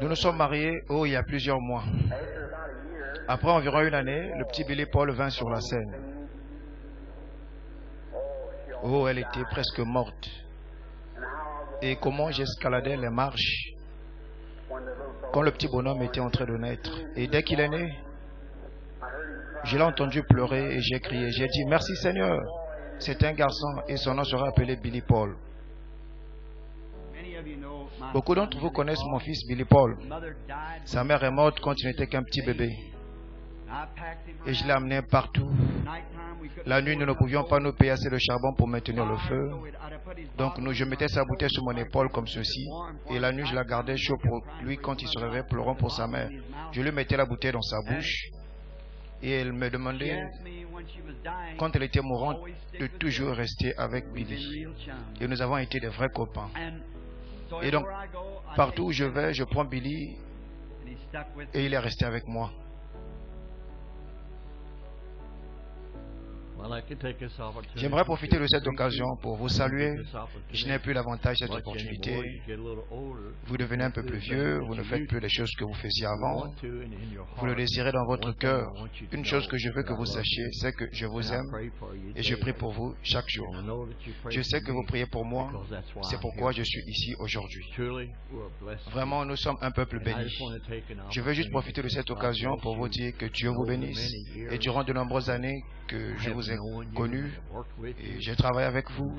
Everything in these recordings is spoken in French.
Nous nous sommes mariés il y a plusieurs mois. Après environ une année, le petit Billy Paul vint sur la scène. Oh, elle était presque morte. Et comment j'escaladais les marches quand le petit bonhomme était en train de naître. Et dès qu'il est né, je l'ai entendu pleurer et j'ai crié. J'ai dit, merci Seigneur. C'est un garçon et son nom sera appelé Billy Paul. Beaucoup d'entre vous connaissent mon fils Billy Paul. Sa mère est morte quand il n'était qu'un petit bébé. Et je l'ai amené partout. La nuit, nous ne pouvions pas nous payer assez de charbon pour maintenir le feu. Donc, je mettais sa bouteille sur mon épaule comme ceci. Et la nuit, je la gardais chaud pour lui quand il se réveillait pleurant pour sa mère. Je lui mettais la bouteille dans sa bouche. Et elle me demandait, quand elle était mourante, de toujours rester avec Billy. Et nous avons été des vrais copains. Et donc, partout où je vais, je prends Billy et il est resté avec moi. J'aimerais profiter de cette occasion pour vous saluer. Je n'ai plus l'avantage de cette opportunité. Vous devenez un peu plus vieux, vous ne faites plus les choses que vous faisiez avant. Vous le désirez dans votre cœur. Une chose que je veux que vous sachiez, c'est que je vous aime et je prie pour vous chaque jour. Je sais que vous priez pour moi, c'est pourquoi je suis ici aujourd'hui. Vraiment, nous sommes un peuple béni. Je veux juste profiter de cette occasion pour vous dire que Dieu vous bénisse. Et durant de nombreuses années que je vous ai connu et j'ai travaillé avec vous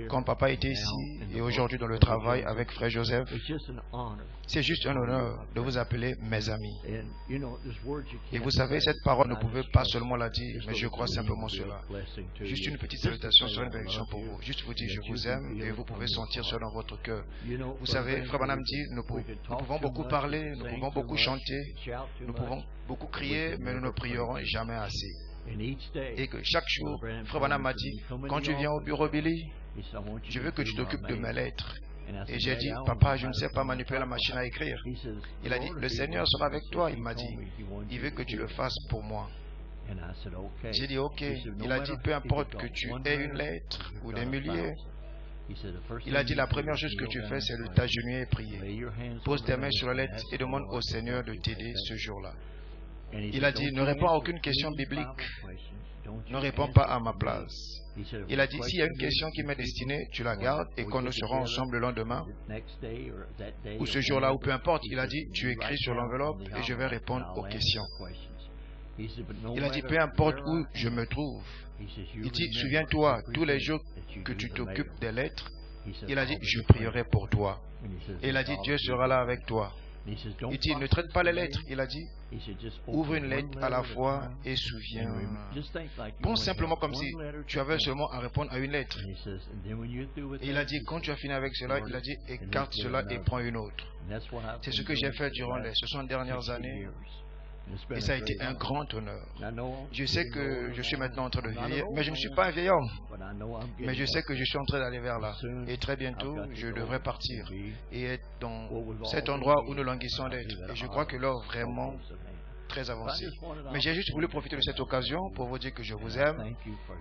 quand papa était ici et aujourd'hui dans le travail avec frère Joseph. C'est juste un honneur de vous appeler mes amis. Et vous savez, cette parole ne pouvait pas seulement la dire, mais je crois simplement cela. Juste une petite salutation sur une bénédiction pour vous. Juste vous dire je vous aime et vous pouvez sentir cela dans votre cœur. Vous savez, frère Branham dit, nous pouvons beaucoup parler, nous pouvons beaucoup chanter, nous pouvons beaucoup crier, mais nous ne prierons jamais assez. Et que chaque jour, frère Branham m'a dit, quand tu viens au bureau Billy, je veux que tu t'occupes de mes lettres. Et j'ai dit, papa, je ne sais pas manipuler la machine à écrire. Il a dit, le Seigneur sera avec toi. Il m'a dit, il veut que tu le fasses pour moi. J'ai dit, ok. Il a dit, peu importe que tu aies une lettre ou des milliers. Il a dit, la première chose que tu fais, c'est de t'agenouiller et prier. Pose tes mains sur la lettre et demande au Seigneur de t'aider ce jour-là. Il a dit, ne réponds à aucune question biblique. Ne réponds pas à ma place. Il a dit, s'il y a une question qui m'est destinée, tu la gardes et quand nous serons ensemble le lendemain, ou ce jour-là, ou peu importe, il a dit, tu écris sur l'enveloppe et je vais répondre aux questions. Il a dit, peu importe où je me trouve. Il dit, souviens-toi, tous les jours que tu t'occupes des lettres, il a dit, je prierai pour toi. Et il a dit, Dieu sera là avec toi. Il dit, ne traite pas les lettres. Il a dit, ouvre une lettre à la fois et souviens. Pense simplement comme si tu avais seulement à répondre à une lettre. Et il a dit, quand tu as fini avec cela, il a dit, écarte cela et prends une autre. C'est ce que j'ai fait durant les 60 dernières années. Et ça a été un grand honneur. Je sais que je suis maintenant en train de vieillir, mais je ne suis pas un vieil homme. Mais je sais que je suis en train d'aller vers là. Et très bientôt, je devrais partir et être dans cet endroit où nous languissons d'être. Et je crois que l'heure vraiment très avancée. Mais j'ai juste voulu profiter de cette occasion pour vous dire que je vous aime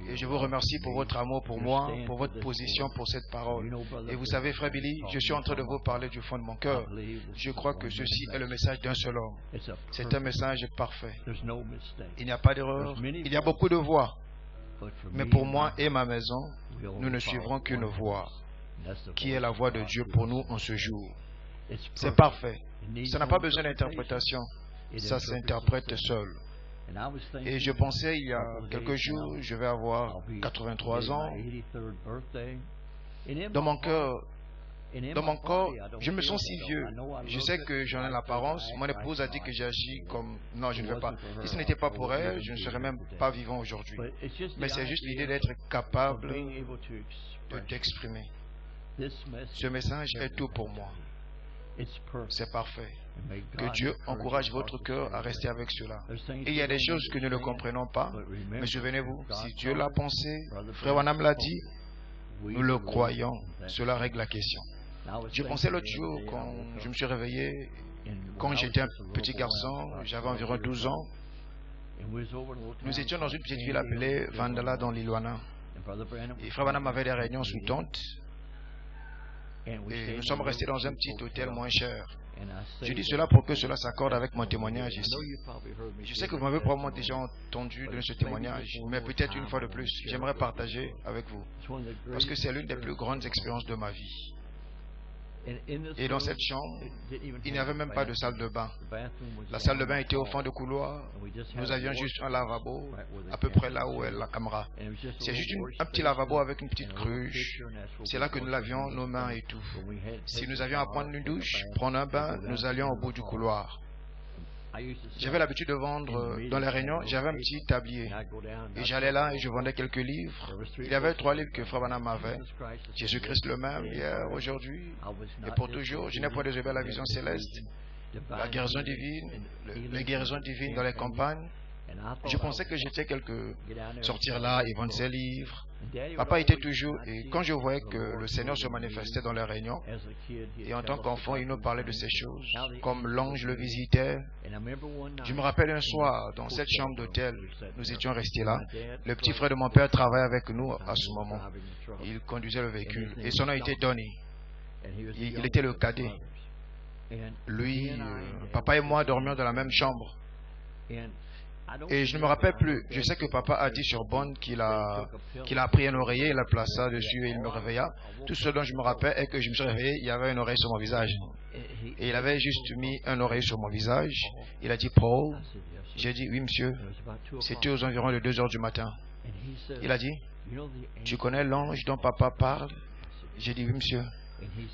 et je vous remercie pour votre amour pour moi, pour votre position pour cette parole. Et vous savez, frère Billy, je suis en train de vous parler du fond de mon cœur. Je crois que ceci est le message d'un seul homme. C'est un message parfait. Il n'y a pas d'erreur. Il y a beaucoup de voix. Mais pour moi et ma maison, nous ne suivrons qu'une voix, qui est la voix de Dieu pour nous en ce jour. C'est parfait. Ça n'a pas besoin d'interprétation. Ça s'interprète seul. Et je pensais il y a quelques jours, je vais avoir 83 ans. Dans mon cœur, dans mon corps, je me sens si vieux. Je sais que j'en ai l'apparence. Mon épouse a dit que j'agis comme... Non, je ne veux pas. Si ce n'était pas pour elle, je ne serais même pas vivant aujourd'hui. Mais c'est juste l'idée d'être capable de t'exprimer. Ce message est tout pour moi. C'est parfait. Que Dieu encourage votre cœur à rester avec cela. Et il y a des choses que nous ne comprenons pas. Mais souvenez-vous, si Dieu l'a pensé, frère Branham l'a dit, nous le croyons. Cela règle la question. Je pensais l'autre jour, quand je me suis réveillé, quand j'étais un petit garçon, j'avais environ 12 ans. Nous étions dans une petite ville appelée Vandala dans l'Ilwana. Et frère Branham avait des réunions sous tente. Et nous sommes restés dans un petit hôtel moins cher. Je dis cela pour que cela s'accorde avec mon témoignage ici. Je sais que vous m'avez probablement déjà entendu de ce témoignage, mais peut-être une fois de plus, j'aimerais partager avec vous, parce que c'est l'une des plus grandes expériences de ma vie. Et dans cette chambre, il n'y avait même pas de salle de bain. La salle de bain était au fond du couloir. Nous avions juste un lavabo, à peu près là où est la caméra. C'est juste un petit lavabo avec une petite cruche. C'est là que nous lavions nos mains et tout. Si nous avions à prendre une douche, prendre un bain, nous allions au bout du couloir. J'avais l'habitude de vendre dans les réunions, j'avais un petit tablier. Et j'allais là et je vendais quelques livres. Il y avait 3 livres que Frère Branham avait. Jésus-Christ le même, hier, aujourd'hui, et pour toujours. Je n'ai pas désobéi à la vision céleste, la guérison divine, les guérisons divines dans les campagnes. Je pensais que j'étais sortir là et vendre ses livres. Papa était toujours, et quand je voyais que le Seigneur se manifestait dans les réunions, et en tant qu'enfant, il nous parlait de ces choses, comme l'ange le visitait. Je me rappelle un soir, dans cette chambre d'hôtel, nous étions restés là. Le petit frère de mon père travaillait avec nous à ce moment. Il conduisait le véhicule, et son nom était Donny. Il était le cadet. Lui, papa et moi dormions dans la même chambre. Et je ne me rappelle plus. Je sais que papa a dit sur Bond qu'il a pris un oreiller, il l'a placé dessus et il me réveilla. Tout ce dont je me rappelle est que je me suis réveillé, il y avait une oreille sur mon visage. Et il avait juste mis un oreille sur mon visage. Il a dit, Paul. J'ai dit, oui monsieur. C'était aux environs de 2 heures du matin. Il a dit, tu connais l'ange dont papa parle? J'ai dit, oui monsieur.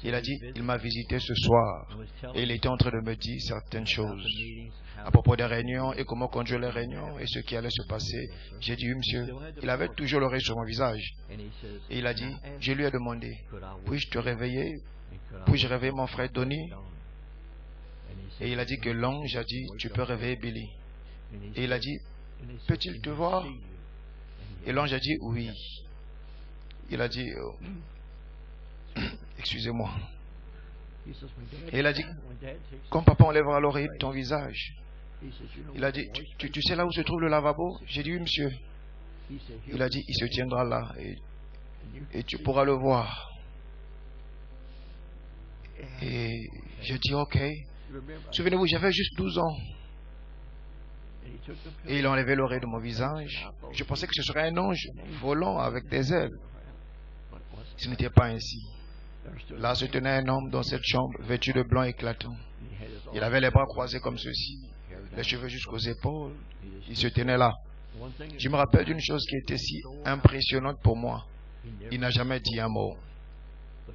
Il a dit, il m'a visité ce soir et il était en train de me dire certaines choses à propos des réunions et comment conduire les réunions et ce qui allait se passer. J'ai dit, oui monsieur. Il avait toujours l'oreille sur mon visage. Et il a dit, je lui ai demandé, puis-je te réveiller? Puis-je réveiller mon frère Donny? Et il a dit que l'ange a dit, tu peux réveiller Billy. Et il a dit, peut-il te voir? Et l'ange a dit, oui. Il a dit, excusez-moi. Et il a dit, quand papa enlèvera l'oreille de ton visage, il a dit, tu sais là où se trouve le lavabo? J'ai dit, oui monsieur. Il a dit, il se tiendra là et tu pourras le voir. Et j'ai dit, ok. Souvenez-vous, j'avais juste 12 ans. Et il a enlevé l'oreille de mon visage. Je pensais que ce serait un ange volant avec des ailes. Ce n'était pas ainsi. Là se tenait un homme dans cette chambre, vêtu de blanc éclatant. Il avait les bras croisés comme ceci, les cheveux jusqu'aux épaules. Il se tenait là. Je me rappelle d'une chose qui était si impressionnante pour moi. Il n'a jamais dit un mot.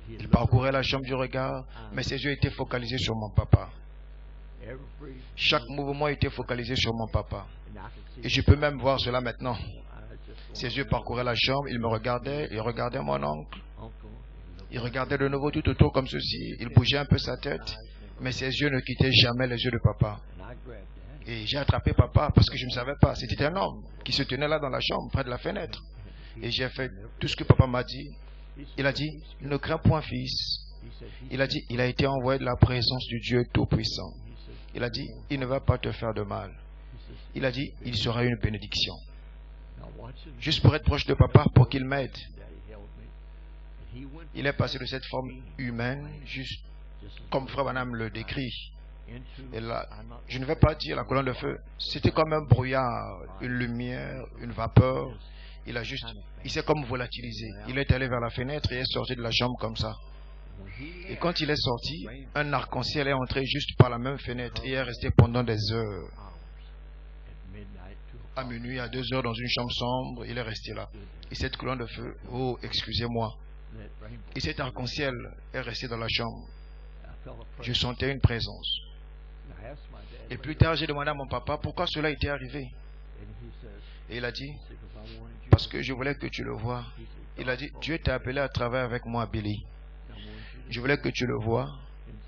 Il parcourait la chambre du regard, mais ses yeux étaient focalisés sur mon papa. Chaque mouvement était focalisé sur mon papa. Et je peux même voir cela maintenant. Ses yeux parcouraient la chambre, il me regardait, il regardait mon oncle. Il regardait de nouveau tout autour comme ceci. Il bougeait un peu sa tête, mais ses yeux ne quittaient jamais les yeux de papa. Et j'ai attrapé papa parce que je ne savais pas. C'était un homme qui se tenait là dans la chambre, près de la fenêtre. Et j'ai fait tout ce que papa m'a dit. Il a dit, ne crains point, fils. Il a dit, il a été envoyé de la présence du Dieu Tout-Puissant. Il a dit, il ne va pas te faire de mal. Il a dit, il sera une bénédiction. Juste pour être proche de papa, pour qu'il m'aide. Il est passé de cette forme humaine, juste comme Frère Branham le décrit. Et là, je ne vais pas dire la colonne de feu. C'était comme un brouillard, une lumière, une vapeur. Il s'est comme volatilisé. Il est allé vers la fenêtre et est sorti de la chambre comme ça. Et quand il est sorti, un arc-en-ciel est entré juste par la même fenêtre et est resté pendant des heures. À minuit, à 2 heures, dans une chambre sombre, il est resté là. Et cette colonne de feu, oh, excusez-moi. Et cet arc-en-ciel est resté dans la chambre. Je sentais une présence. Et plus tard, j'ai demandé à mon papa pourquoi cela était arrivé. Et il a dit, parce que je voulais que tu le vois. Il a dit, Dieu t'a appelé à travailler avec moi, Billy. Je voulais que tu le vois,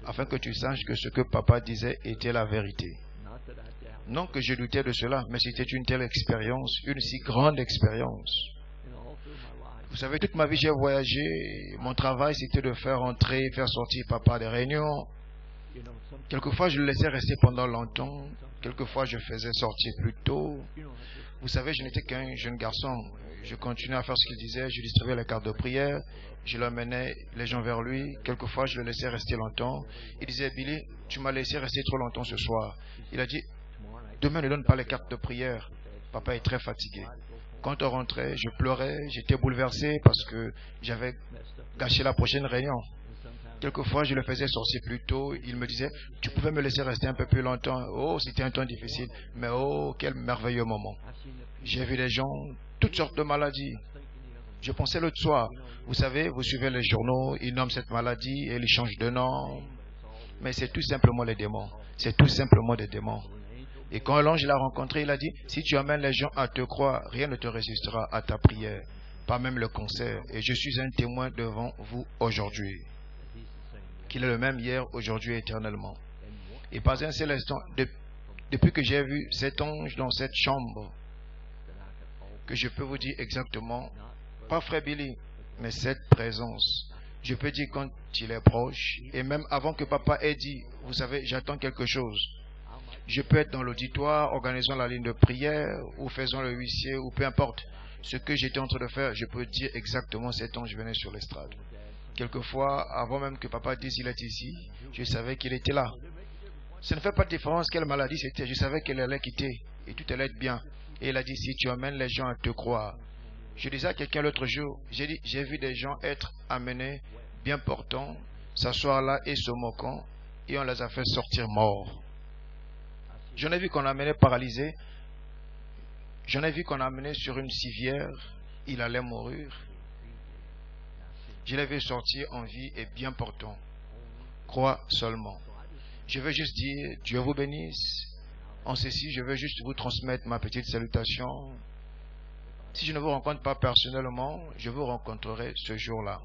afin que tu saches que ce que papa disait était la vérité. Non que je doutais de cela, mais c'était une telle expérience, une si grande expérience. Vous savez, toute ma vie, j'ai voyagé. Mon travail, c'était de faire entrer, faire sortir papa des réunions. Quelquefois, je le laissais rester pendant longtemps. Quelquefois, je faisais sortir plus tôt. Vous savez, je n'étais qu'un jeune garçon. Je continuais à faire ce qu'il disait, je distribuais les cartes de prière, je l'emmenais les gens vers lui. Quelquefois, je le laissais rester longtemps. Il disait, Billy, tu m'as laissé rester trop longtemps ce soir. Il a dit, demain ne donne pas les cartes de prière. Papa est très fatigué. Quand on rentrait, je pleurais, j'étais bouleversé parce que j'avais gâché la prochaine réunion. Quelquefois, je le faisais sortir plus tôt. Il me disait, tu pouvais me laisser rester un peu plus longtemps. Oh, c'était un temps difficile. Mais oh, quel merveilleux moment. J'ai vu des gens, toutes sortes de maladies. Je pensais l'autre soir, vous savez, vous suivez les journaux, ils nomment cette maladie et ils changent de nom. Mais c'est tout simplement les démons. C'est tout simplement des démons. Et quand l'ange l'a rencontré, il a dit, si tu amènes les gens à te croire, rien ne te résistera à ta prière, pas même le concert. Et je suis un témoin devant vous aujourd'hui, qu'il est le même hier, aujourd'hui et éternellement. Et pas un seul instant, depuis que j'ai vu cet ange dans cette chambre, que je peux vous dire exactement, pas frère Billy, mais cette présence. Je peux dire quand il est proche, et même avant que papa ait dit, vous savez, j'attends quelque chose. Je peux être dans l'auditoire, organisant la ligne de prière, ou faisant le huissier, ou peu importe. Ce que j'étais en train de faire, je peux dire exactement cet ange venait sur l'estrade. Quelquefois, avant même que papa dise il est ici, je savais qu'il était là. Ça ne fait pas de différence quelle maladie c'était, je savais qu'elle allait quitter, et tout allait être bien. Et il a dit, si tu amènes les gens à te croire. Je disais à quelqu'un l'autre jour, j'ai dit, j'ai vu des gens être amenés, bien portants, s'asseoir là et se moquant, et on les a fait sortir morts. J'en ai vu qu'on amenait paralysé, j'en ai vu qu'on amenait sur une civière, il allait mourir. Je l'ai vu sortir en vie et bien portant. Crois seulement. Je veux juste dire, Dieu vous bénisse. En ceci, je veux juste vous transmettre ma petite salutation. Si je ne vous rencontre pas personnellement, je vous rencontrerai ce jour-là.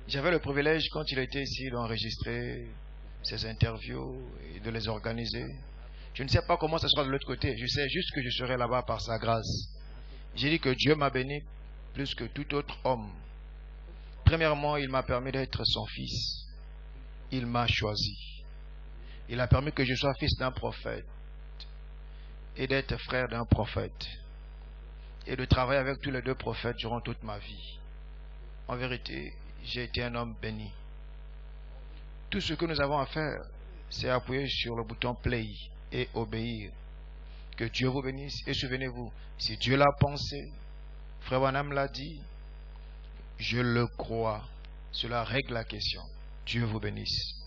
J'avais le privilège, quand il était ici, d'enregistrer ces interviews et de les organiser. Je ne sais pas comment ça sera de l'autre côté. Je sais juste que je serai là-bas par sa grâce. J'ai dit que Dieu m'a béni plus que tout autre homme. Premièrement, il m'a permis d'être son fils. Il m'a choisi. Il a permis que je sois fils d'un prophète et d'être frère d'un prophète et de travailler avec tous les deux prophètes durant toute ma vie. En vérité, j'ai été un homme béni. Tout ce que nous avons à faire, c'est appuyer sur le bouton play et obéir. Que Dieu vous bénisse et souvenez-vous, si Dieu l'a pensé, Frère Branham l'a dit, je le crois. Cela règle la question. Dieu vous bénisse.